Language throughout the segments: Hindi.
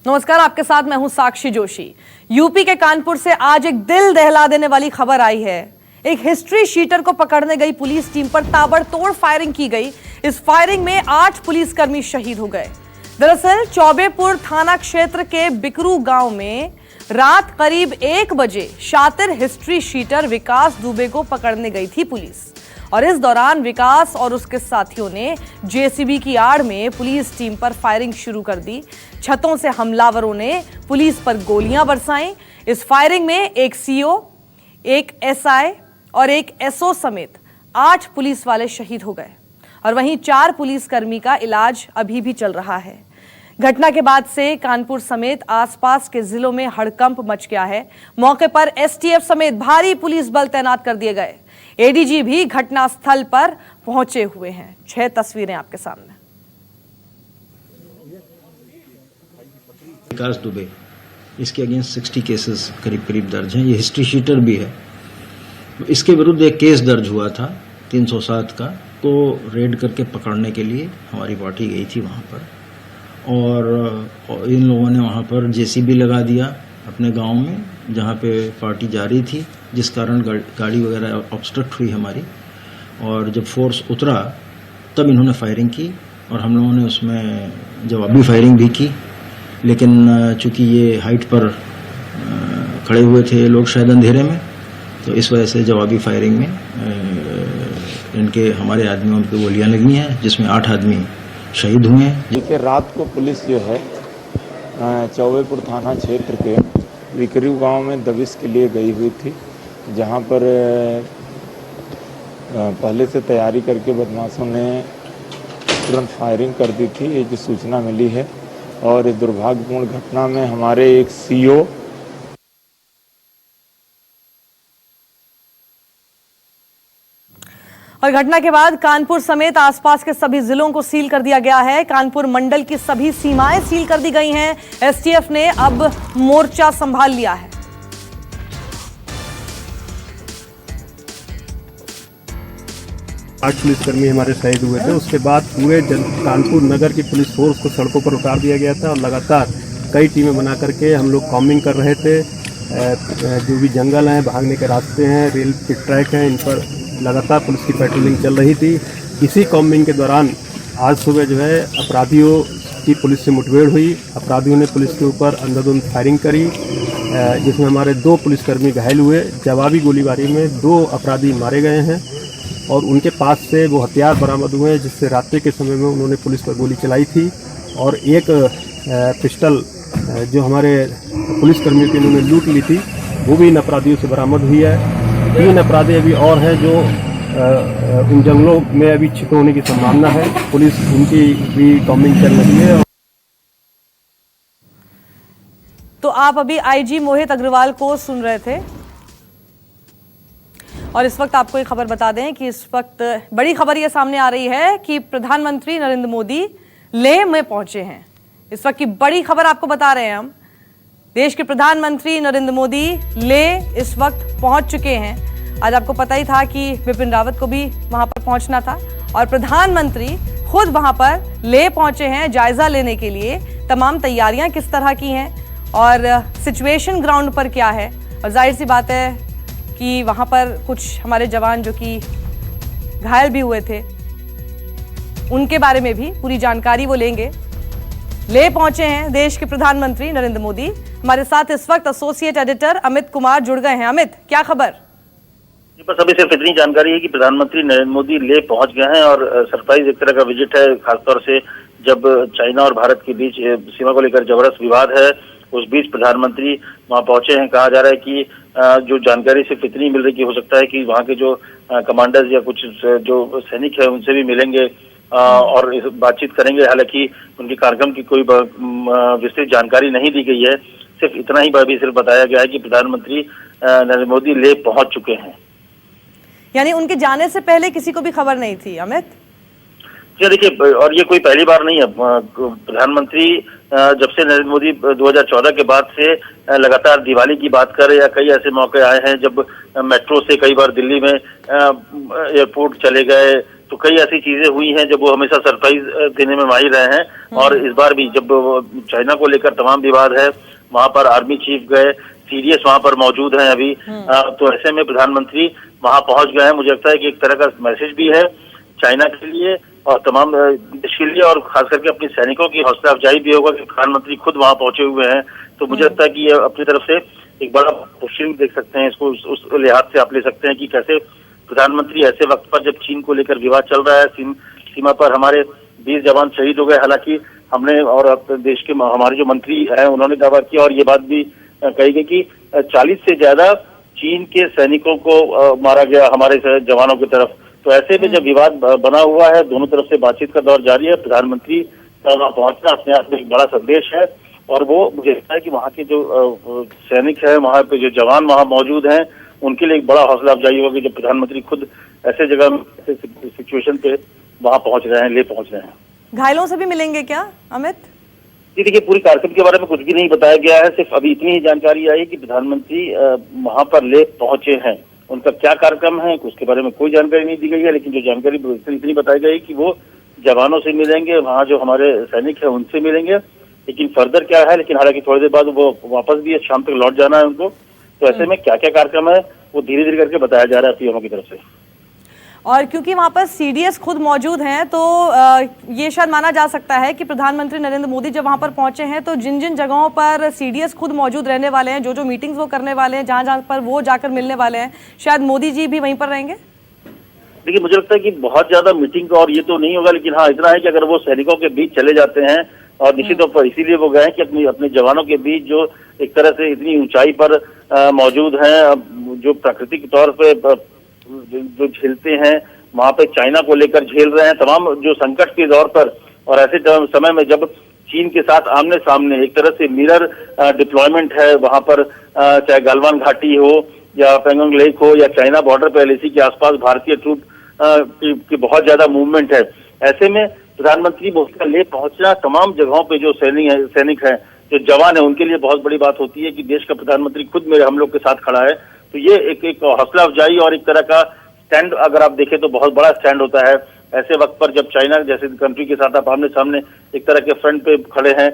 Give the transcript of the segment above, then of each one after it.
नमस्कार, आपके साथ मैं हूं साक्षी जोशी। यूपी के कानपुर से आज एक दिल दहला देने वाली खबर आई है। एक हिस्ट्री शीटर को पकड़ने गई पुलिस टीम पर ताबड़तोड़ फायरिंग की गई। इस फायरिंग में 8 पुलिसकर्मी शहीद हो गए। दरअसल चौबेपुर थाना क्षेत्र के बिकरू गांव में रात करीब 1 बजे शातिर हिस्ट्री शीटर विकास दुबे को पकड़ने गई थी पुलिस, और इस दौरान विकास और उसके साथियों ने जेसीबी की आड़ में पुलिस टीम पर फायरिंग शुरू कर दी। छतों से हमलावरों ने पुलिस पर गोलियां बरसाईं। इस फायरिंग में एक सीओ, एक एसआई और एक एसओ समेत 8 पुलिस वाले शहीद हो गए, और वहीं 4 पुलिसकर्मी का इलाज अभी भी चल रहा है। घटना के बाद से कानपुर समेत आसपास के जिलों में हड़कंप मच गया है। मौके पर एसटीएफ समेत भारी पुलिस बल तैनात कर दिए गए। एडीजी भी घटनास्थल पर पहुंचे हुए हैं। 6 तस्वीरें आपके सामने। विकास दुबे, इसके अगेंस्ट 60 केसेस करीब दर्ज हैं। ये हिस्ट्री शीटर भी है। इसके विरुद्ध एक केस दर्ज हुआ था 307 का, तो रेड करके पकड़ने के लिए हमारी पार्टी गई थी वहाँ पर, और इन लोगों ने वहाँ पर जेसीबी लगा दिया अपने गांव में जहाँ पे पार्टी जा रही थी, जिस कारण गाड़ी वगैरह ऑब्स्ट्रक्ट हुई हमारी। और जब फोर्स उतरा तब इन्होंने फायरिंग की, और हम लोगों ने उसमें जवाबी फायरिंग भी की। लेकिन चूंकि ये हाइट पर खड़े हुए थे लोग शायद अंधेरे में, तो इस वजह से जवाबी फायरिंग में हमारे आदमियों पर गोलियां लगी हैं, जिसमें 8 आदमी शहीद हुए हैं। देखिए, रात को पुलिस जो है चौबेपुर थाना क्षेत्र के बिकरू गांव में दबिश के लिए गई हुई थी, जहां पर पहले से तैयारी करके बदमाशों ने तुरंत फायरिंग कर दी थी, ये जो सूचना मिली है। और इस दुर्भाग्यपूर्ण घटना में हमारे एक सीओ और घटना के बाद कानपुर समेत आसपास के सभी जिलों को सील कर दिया गया है। कानपुर मंडल की सभी सीमाएं सील कर दी गई हैं। एसटीएफ ने अब मोर्चा संभाल लिया है। आठ पुलिसकर्मी हमारे शहीद हुए थे। उसके बाद पूरे कानपुर नगर की पुलिस फोर्स को सड़कों पर उतार दिया गया था, और लगातार कई टीमें बना करके हम लोग कॉम्बिंग कर रहे थे। जो भी जंगल हैं, भागने के रास्ते हैं, रेल के ट्रैक हैं, इन पर लगातार पुलिस की पेट्रोलिंग चल रही थी। इसी कॉम्बिंग के दौरान आज सुबह जो है अपराधियों की पुलिस से मुठभेड़ हुई। अपराधियों ने पुलिस के ऊपर अंधाधुंध फायरिंग करी, जिसमें हमारे 2 पुलिसकर्मी घायल हुए। जवाबी गोलीबारी में 2 अपराधी मारे गए हैं, और उनके पास से वो हथियार बरामद हुए हैं, जिससे रात्रि के समय में उन्होंने पुलिस पर गोली चलाई थी। और एक पिस्टल जो हमारे पुलिसकर्मियों की उन्होंने लूट ली थी, वो भी इन अपराधियों से बरामद हुई है। 3 अपराधी अभी और हैं जो उन जंगलों में अभी छिपे होने की संभावना है। पुलिस उनकी भी कॉम्बिंग चल रही है। तो आप अभी आईजी मोहित अग्रवाल को सुन रहे थे, और इस वक्त आपको एक खबर बता दें कि इस वक्त बड़ी खबर ये सामने आ रही है कि प्रधानमंत्री नरेंद्र मोदी लेह में पहुंचे हैं। इस वक्त की बड़ी खबर आपको बता रहे हैं हम। देश के प्रधानमंत्री नरेंद्र मोदी लेह इस वक्त पहुंच चुके हैं। आज आपको पता ही था कि विपिन रावत को भी वहां पर पहुंचना था, और प्रधानमंत्री खुद वहां पर लेह पहुंचे हैं जायजा लेने के लिए तमाम तैयारियां किस तरह की हैं और सिचुएशन ग्राउंड पर क्या है। और जाहिर सी बात है कि वहां पर कुछ हमारे जवान जो कि घायल भी हुए थे, उनके बारे में भी पूरी जानकारी वो लेंगे। ले पहुंचे हैं देश के प्रधानमंत्री नरेंद्र मोदी। हमारे साथ इस वक्त एसोसिएट एडिटर अमित कुमार जुड़ गए हैं। अमित, क्या खबर? जी, बस अभी सिर्फ इतनी जानकारी है कि प्रधानमंत्री नरेंद्र मोदी ले पहुंच गए हैं, और सरप्राइज एक तरह का विजिट है, खासतौर से जब चाइना और भारत के बीच सीमा को लेकर जबरदस्त विवाद है। उस बीच प्रधानमंत्री वहां पहुंचे हैं। कहा जा रहा है कि जो जानकारी सिर्फ इतनी मिल रही कि हो सकता है कि वहां के जो कमांडर्स या कुछ जो सैनिक है उनसे भी मिलेंगे और इस बातचीत करेंगे। हालांकि उनके कार्यक्रम की कोई विस्तृत जानकारी नहीं दी गई है। सिर्फ इतना ही भी सिर्फ बताया गया है कि प्रधानमंत्री नरेंद्र मोदी ले पहुंच चुके हैं। यानी उनके जाने से पहले किसी को भी खबर नहीं थी, अमित? जी देखिए, और ये कोई पहली बार नहीं है। प्रधानमंत्री जब से नरेंद्र मोदी 2014 के बाद से लगातार दिवाली की बात कर, या कई ऐसे मौके आए हैं जब मेट्रो से कई बार दिल्ली में एयरपोर्ट चले गए, तो कई ऐसी चीजें हुई हैं जब वो हमेशा सरप्राइज देने में माहिर रहे हैं। और इस बार भी जब चाइना को लेकर तमाम विवाद है, वहां पर आर्मी चीफ गए, सीडीएस वहां पर मौजूद हैं अभी, तो ऐसे में प्रधानमंत्री वहां पहुंच गए हैं। मुझे लगता है कि एक तरह का मैसेज भी है चाइना के लिए और तमाम देश के लिए, और खास करके अपने सैनिकों की हौसला अफजाई भी होगा कि प्रधानमंत्री खुद वहां पहुंचे हुए हैं। तो मुझे लगता है कि ये अपनी तरफ से एक बड़ा खुशी देख सकते हैं, इसको उस लिहाज से आप ले सकते हैं कि कैसे प्रधानमंत्री ऐसे वक्त पर जब चीन को लेकर विवाद चल रहा है, सीमा पर हमारे 20 जवान शहीद हो गए। हालांकि हमने और देश के हमारे जो मंत्री हैं उन्होंने दावा किया और ये बात भी कही गई कि 40 से ज्यादा चीन के सैनिकों को मारा गया हमारे जवानों की तरफ। तो ऐसे में जब विवाद बना हुआ है, दोनों तरफ से बातचीत का दौर जारी है, प्रधानमंत्री का वहां पहुंचना अपने आप में एक बड़ा संदेश है। और वो मुझे लगता है कि वहाँ के जो सैनिक है, वहाँ पे जो जवान वहाँ मौजूद हैं, उनके लिए एक बड़ा हौसला अफजाई होगी जब प्रधानमंत्री खुद ऐसे जगह में ऐसे सिचुएशन पे वहाँ पहुंच रहे हैं, पहुंच रहे हैं। घायलों से भी मिलेंगे क्या अमित? जी देखिए, पूरी कार्यक्रम के बारे में कुछ भी नहीं बताया गया है, सिर्फ अभी इतनी ही जानकारी आई कि प्रधानमंत्री वहां पर ले पहुंचे हैं। उनका क्या कार्यक्रम है उसके बारे में कोई जानकारी नहीं दी गई है, लेकिन जो जानकारी इतनी बताई गई कि वो जवानों से मिलेंगे, वहाँ जो हमारे सैनिक है उनसे मिलेंगे, लेकिन फर्दर क्या है, लेकिन हालांकि थोड़ी देर बाद वो वापस भी शाम तक लौट जाना है उनको। तो ऐसे में क्या क्या कार्यक्रम है वो धीरे धीरे करके बताया जा रहा है पीएमओ की तरफ से। और क्योंकि वहां पर सीडीएस खुद मौजूद हैं, तो ये शायद माना जा सकता है कि प्रधानमंत्री नरेंद्र मोदी जब वहां पर पहुंचे हैं तो जिन जिन जगहों पर सीडीएस खुद मौजूद रहने वाले हैं, जो जो मीटिंग्स वो करने वाले हैं, जहां जहां पर वो जाकर मिलने वाले हैं, शायद मोदी जी भी वहीं पर रहेंगे। देखिए, मुझे लगता है कि बहुत ज्यादा मीटिंग और ये तो नहीं होगा, लेकिन हाँ इतना है कि अगर वो सैनिकों के बीच चले जाते हैं, और निश्चित तौर पर इसीलिए वो गए कि अपने जवानों के बीच जो एक तरह से इतनी ऊंचाई पर मौजूद हैं, जो प्राकृतिक तौर पे जो झेलते हैं, वहां पे चाइना को लेकर झेल रहे हैं तमाम जो संकट के दौर पर, और ऐसे समय में जब चीन के साथ आमने सामने एक तरह से मिरर डिप्लॉयमेंट है वहां पर, चाहे गलवान घाटी हो या पेंगोंग लेक हो या चाइना बॉर्डर पे एलएसी के आसपास भारतीय ट्रूप की बहुत ज्यादा मूवमेंट है। ऐसे में प्रधानमंत्री का ले पहुंचना तमाम जगहों पे जो सैनिक हैं, जो जवान है, उनके लिए बहुत बड़ी बात होती है कि देश का प्रधानमंत्री खुद मेरे हम लोग के साथ खड़ा है। तो ये एक हौसला अफजाई और एक तरह का स्टैंड, अगर आप देखें तो बहुत बड़ा स्टैंड होता है ऐसे वक्त पर जब चाइना जैसे कंट्री के साथ आप आमने सामने एक तरह के फ्रंट पे खड़े हैं।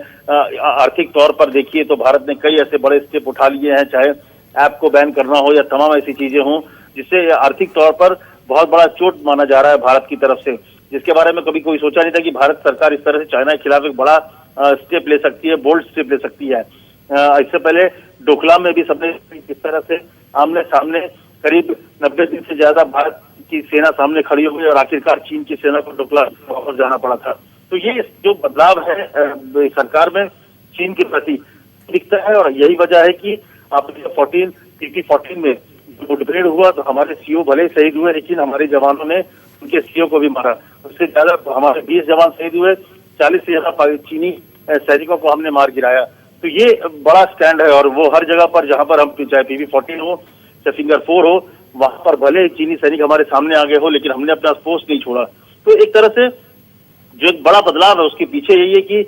आर्थिक तौर पर देखिए तो भारत ने कई ऐसे बड़े स्टेप उठा लिए हैं, चाहे ऐप को बैन करना हो या तमाम ऐसी चीजें हों, जिससे आर्थिक तौर पर बहुत बड़ा चोट माना जा रहा है भारत की तरफ से, जिसके बारे में कभी कोई सोचा नहीं था कि भारत सरकार इस तरह से चाइना के खिलाफ एक बड़ा स्टेप ले सकती है, बोल्ड स्टेप ले सकती है। इससे पहले डोकलाम में भी सबने इस तरह से आमने सामने करीब 90 दिन से ज्यादा भारत की सेना सामने खड़ी हो गई और आखिरकार चीन की सेना को डोकलाम वापस जाना पड़ा था। तो ये जो बदलाव है सरकार में चीन के प्रति दिखता है, और यही वजह है कि आप PP14 में मुठभेड़ हुआ तो हमारे सीओ भले शहीद हुए, लेकिन हमारे जवानों ने उनके सीओ को भी मारा। उससे ज्यादा हमारे 20 जवान शहीद हुए, 40 से ज्यादा चीनी सैनिकों को हमने मार गिराया। तो ये बड़ा स्टैंड है, और वो हर जगह पर जहां पर हम चाहे PP14 हो चाहे फिंगर 4 हो, वहां पर भले चीनी सैनिक हमारे सामने आ गए हो, लेकिन हमने अपना पोस्ट नहीं छोड़ा। तो एक तरह से जो एक बड़ा बदलाव है उसके पीछे यही है कि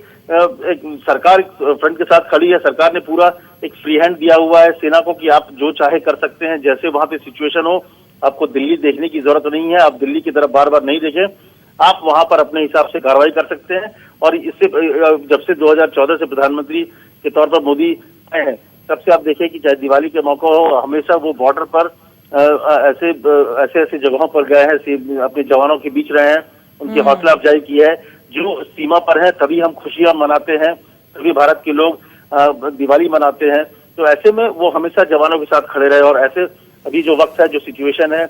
एक सरकार फ्रंट के साथ खड़ी है। सरकार ने पूरा एक फ्री हैंड दिया हुआ है सेना को कि आप जो चाहे कर सकते हैं, जैसे वहां पे सिचुएशन हो, आपको दिल्ली देखने की जरूरत नहीं है, आप दिल्ली की तरफ बार बार नहीं देखें, आप वहां पर अपने हिसाब से कार्रवाई कर सकते हैं। और इससे जब से 2014 से प्रधानमंत्री के तौर पर मोदी आए हैं, तब से आप देखें कि चाहे दिवाली के मौका हो, हमेशा वो बॉर्डर पर ऐसे जगहों पर गए हैं, अपने जवानों के बीच रहे हैं, उनकी हौसला अफजाई की है। जो सीमा पर है तभी हम खुशियां मनाते हैं, तभी भारत के लोग दिवाली मनाते हैं। तो ऐसे में वो हमेशा जवानों के साथ खड़े रहे, और ऐसे अभी जो वक्त है, जो सिचुएशन है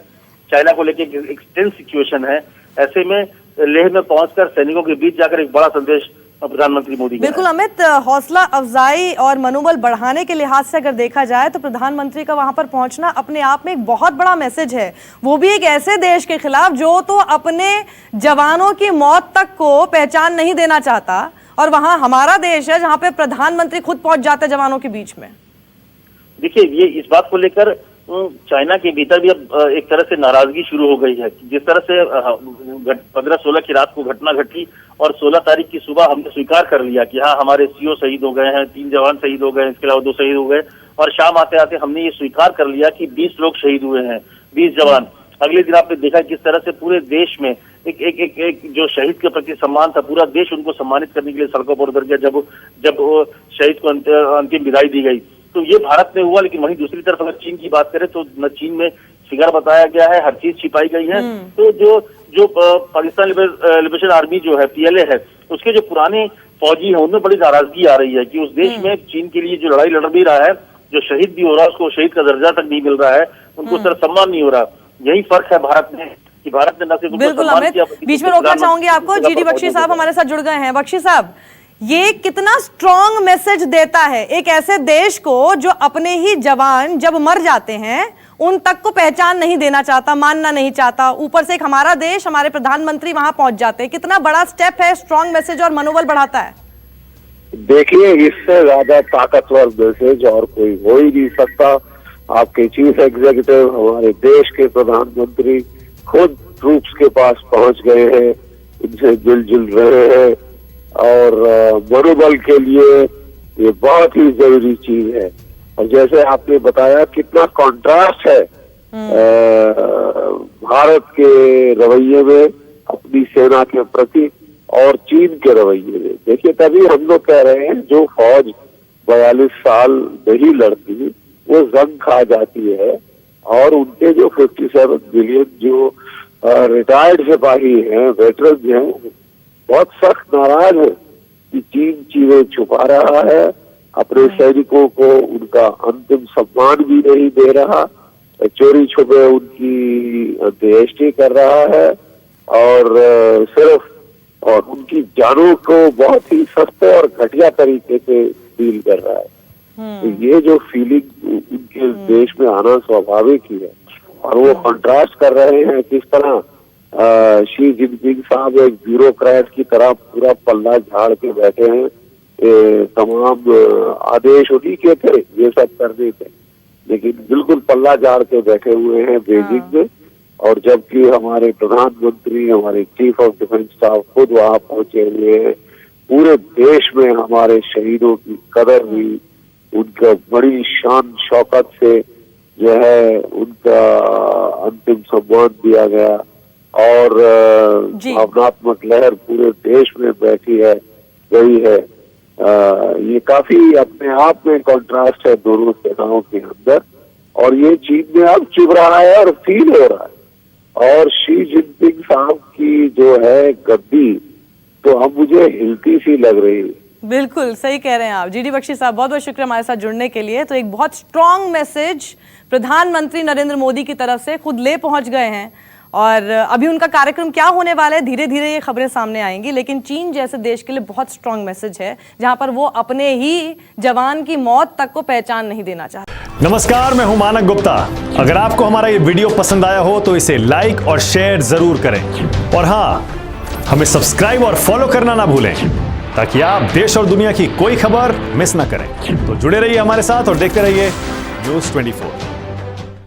चाइना को लेकर एक टेंस सिचुएशन है, ऐसे में लेह में पहुंचकर सैनिकों के बीच जाकर एक बड़ा संदेश प्रधानमंत्री मोदी। बिल्कुल अमित, हौसला अफजाई और मनोबल बढ़ाने के लिहाज से अगर देखा जाए तो प्रधानमंत्री का वहां पर पहुंचना अपने आप में एक बहुत बड़ा मैसेज है, वो भी एक ऐसे देश के खिलाफ जो तो अपने जवानों की मौत तक को पहचान नहीं देना चाहता, और वहां हमारा देश है जहां पे प्रधानमंत्री खुद पहुंच जाते हैं जवानों के बीच में। देखिए, ये इस बात को लेकर चाइना के भीतर भी अब एक तरह से नाराजगी शुरू हो गई है। जिस तरह से 15-16 की रात को घटना घटी और 16 तारीख की सुबह हमने स्वीकार कर लिया कि हाँ हमारे सीओ शहीद हो गए हैं, 3 जवान शहीद हो गए, इसके अलावा 2 शहीद हो गए, और शाम आते आते हमने ये स्वीकार कर लिया कि 20 लोग शहीद हुए हैं, 20 जवान। अगले दिन आपने देखा किस तरह से पूरे देश में एक जो शहीद के प्रति सम्मान था, पूरा देश उनको सम्मानित करने के लिए सड़कों पर उतर गया जब वो शहीद को अंतिम विदाई दी गई। तो ये भारत में हुआ, लेकिन वहीं दूसरी तरफ अगर चीन की बात करें तो न चीन में फिगर बताया गया है, हर चीज छिपाई गई है। तो जो पाकिस्तान लिबरेशन आर्मी जो है, PLA है, उसके जो पुराने फौजी हैं उनमें बड़ी नाराजगी आ रही है कि उस देश में चीन के लिए जो लड़ाई लड़ भी रहा है, जो शहीद भी हो रहा है, उसको शहीद का दर्जा तक नहीं मिल रहा है, उनको सर सम्मान नहीं हो रहा। यही फर्क है भारत में कि भारत ने न सिर्फ बिल्कुल अमित, बीच में रोकना चाहूंगी आपको। GD बख्शी साहब हमारे साथ जुड़ गए हैं। बख्शी साहब, ये कितना स्ट्रॉन्ग मैसेज देता है एक ऐसे देश को जो अपने ही जवान जब मर जाते हैं उन तक को पहचान नहीं देना चाहता, मानना नहीं चाहता, ऊपर से एक हमारा देश, हमारे प्रधानमंत्री वहां पहुंच जाते हैं। कितना बड़ा स्टेप है, स्ट्रॉन्ग मैसेज और मनोबल बढ़ाता है। देखिए, इससे ज्यादा ताकतवर मैसेज और कोई हो ही नहीं सकता। आपके चीफ एग्जीक्यूटिव, हमारे देश के प्रधानमंत्री खुद ट्रूप्स के पास पहुंच गए हैं, इनसे जुल रहे हैं, और मनोबल के लिए ये बहुत ही जरूरी चीज है। और जैसे आपने बताया, कितना कॉन्ट्रास्ट है भारत के रवैये में अपनी सेना के प्रति और चीन के रवैये में। देखिए, तभी हम लोग कह रहे हैं जो फौज 42 साल नहीं लड़ती वो जंग खा जाती है, और उनके जो 57 मिलियन जो रिटायर्ड सिपाही हैं, वेटरन हैं, बहुत सख्त नाराज है कि चीन चीजें छुपा रहा है, अपने सैनिकों को उनका अंतिम सम्मान भी नहीं दे रहा, चोरी छुपे उनकी अंत्येष्टि कर रहा है, और सिर्फ और उनकी जानों को बहुत ही सस्ते और घटिया तरीके से डील कर रहा है। तो ये जो फीलिंग उनके देश में आना स्वाभाविक ही है, और वो कंट्रास्ट कर रहे हैं किस तरह शी जिनपिंग साहब एक ब्यूरोक्रेट की तरह पूरा पल्ला झाड़ के बैठे हैं। तमाम आदेश उन्हीं के थे ये सब करने के, लेकिन बिल्कुल पल्ला झाड़ के बैठे हुए हैं बेजिंग में। और जबकि हमारे प्रधानमंत्री, हमारे चीफ ऑफ डिफेंस स्टाफ खुद वहां पहुंचे हुए हैं। पूरे देश में हमारे शहीदों की कदर हुई, उनका बड़ी शान शौकत से जो है उनका अंतिम सम्मान दिया गया, और भावनात्मक लहर पूरे देश में बैठी है, गई है। ये काफी अपने आप में कॉन्ट्रास्ट है दोनों सेनाओं के अंदर, और ये चीन में अब चुभ रहा है और फील हो रहा है। और शी जिनपिंग साहब की जो है गद्दी तो अब मुझे हिलती सी लग रही है। बिल्कुल सही कह रहे हैं आप। GD बख्शी साहब, बहुत बहुत शुक्रिया हमारे साथ जुड़ने के लिए। तो एक बहुत स्ट्रॉन्ग मैसेज प्रधानमंत्री नरेंद्र मोदी की तरफ से खुद ले पहुंच गए हैं, और अभी उनका कार्यक्रम क्या होने वाला है धीरे धीरे ये खबरें सामने आएंगी, लेकिन चीन जैसे देश के लिए बहुत स्ट्रॉन्ग मैसेज है जहां पर वो अपने ही जवान की मौत तक को पहचान नहीं देना चाहते। नमस्कार, मैं हूं मानक गुप्ता। अगर आपको हमारा ये वीडियो पसंद आया हो तो इसे लाइक और शेयर जरूर करें, और हाँ, हमें सब्सक्राइब और फॉलो करना ना भूलें ताकि आप देश और दुनिया की कोई खबर मिस ना करें। तो जुड़े रहिए हमारे साथ और देखते रहिए News 24।